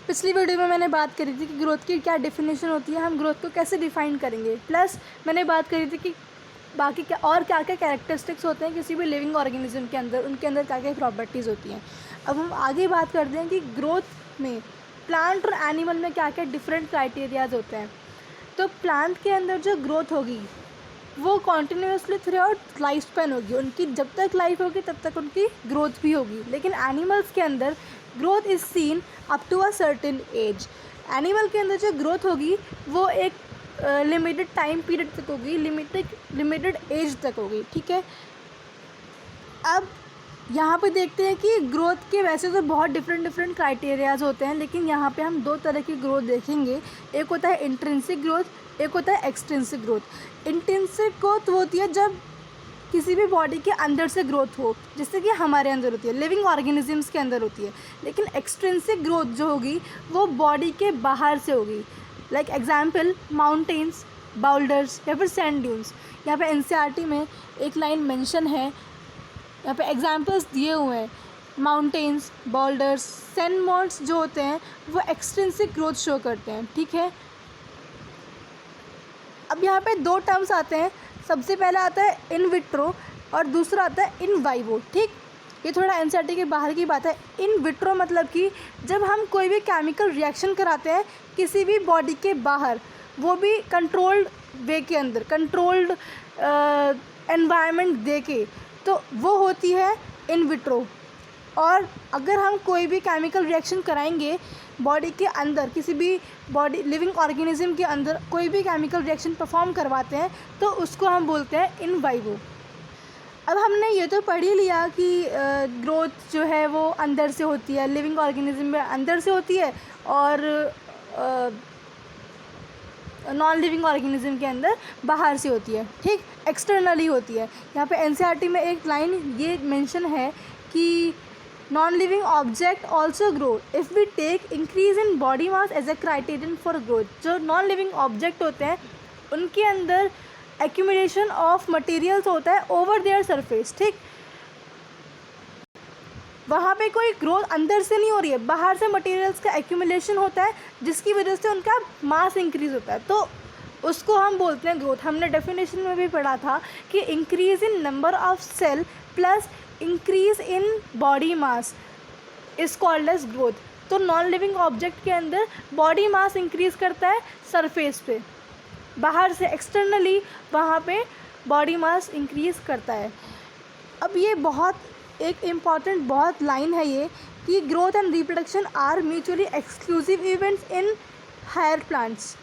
पिछली वीडियो में मैंने बात करी थी कि ग्रोथ की क्या डेफिनेशन होती है, हम ग्रोथ को कैसे डिफ़ाइन करेंगे, प्लस मैंने बात करी थी कि बाकी क्या और क्या क्या कैरेक्टरिस्टिक्स होते हैं किसी भी लिविंग ऑर्गेनिज्म के अंदर, उनके अंदर क्या क्या प्रॉपर्टीज़ होती हैं। अब हम आगे बात करते हैं कि ग्रोथ में प्लांट और एनिमल में क्या क्या डिफरेंट क्राइटेरियाज होते हैं। तो प्लांट के अंदर जो ग्रोथ होगी वो continuously through out life span होगी, उनकी जब तक लाइफ होगी तब तक उनकी ग्रोथ भी होगी। लेकिन एनिमल्स के अंदर growth is seen up to a certain age. Animal के अंदर जो ग्रोथ होगी वो एक लिमिटेड टाइम पीरियड तक होगी, लिमिटेड एज तक होगी, ठीक है। अब यहाँ पे देखते हैं कि ग्रोथ के वैसे तो बहुत डिफरेंट क्राइटेरियाज होते हैं, लेकिन यहाँ पे हम दो तरह की ग्रोथ देखेंगे। एक होता है इंट्रिंसिक ग्रोथ, एक होता है एक्सट्रिंसिक ग्रोथ। इंट्रिंसिक ग्रोथ होती है जब किसी भी बॉडी के अंदर से ग्रोथ हो, जैसे कि हमारे अंदर होती है, लिविंग ऑर्गेनिजम्स के अंदर होती है। लेकिन एक्सट्रिंसिक ग्रोथ जो होगी वो बॉडी के बाहर से होगी। लाइक एग्जाम्पल माउंटेन्स, बाउल्डर्स या फिर सैंड ड्यून्स। यहाँ पे एनसीईआरटी में एक लाइन मेंशन है, यहाँ पे एग्जाम्पल्स दिए हुए हैं। माउंटेन्स, बाउल्डर्स, सैंड मॉन्स जो होते हैं वो एक्सट्रिंसिक ग्रोथ शो करते हैं, ठीक है। अब यहाँ पे दो टर्म्स आते हैं, सबसे पहला आता है इन विट्रो और दूसरा आता है इन वाइवो, ठीक। ये थोड़ा एनसीईआरटी के बाहर की बात है। इन विट्रो मतलब कि जब हम कोई भी केमिकल रिएक्शन कराते हैं किसी भी बॉडी के बाहर, वो भी कंट्रोल्ड वे के अंदर, कंट्रोल्ड एनवायरनमेंट दे के, तो वो होती है इन विट्रो। और अगर हम कोई भी केमिकल रिएक्शन कराएंगे बॉडी के अंदर, किसी भी बॉडी लिविंग ऑर्गेनिज्म के अंदर कोई भी केमिकल रिएक्शन परफॉर्म करवाते हैं तो उसको हम बोलते हैं इन वाइवो। अब हमने ये तो पढ़ ही लिया कि ग्रोथ जो है वो अंदर से होती है, लिविंग ऑर्गेनिज्म में अंदर से होती है और नॉन लिविंग ऑर्गेनिज्म के अंदर बाहर से होती है, ठीक, एक्सटर्नली होती है। यहाँ पे एनसीईआरटी में एक लाइन ये मेंशन है कि non living object also grow if we take increase in body mass as a criterion for growth. जो नॉन लिविंग ऑब्जेक्ट होते हैं उनके अंदर एक्यूमुलेशन ऑफ मटेरियल्स होता है ओवर देयर सरफेस, ठीक। वहाँ पे कोई ग्रोथ अंदर से नहीं हो रही है, बाहर से मटेरियल्स का एक्यूमुलेशन होता है जिसकी वजह से उनका मास इंक्रीज़ होता है, तो उसको हम बोलते हैं ग्रोथ। हमने डेफिनेशन में भी पढ़ा था कि increase in number of cell plus increase in body mass is called as growth. तो नॉन लिविंग ऑब्जेक्ट के अंदर बॉडी मास इंक्रीज़ करता है सरफेस पे, बाहर से एक्सटर्नली वहाँ पे बॉडी मास इंक्रीज़ करता है। अब ये बहुत एक इम्पॉर्टेंट बहुत लाइन है ये कि growth and reproduction are mutually exclusive events in higher plants.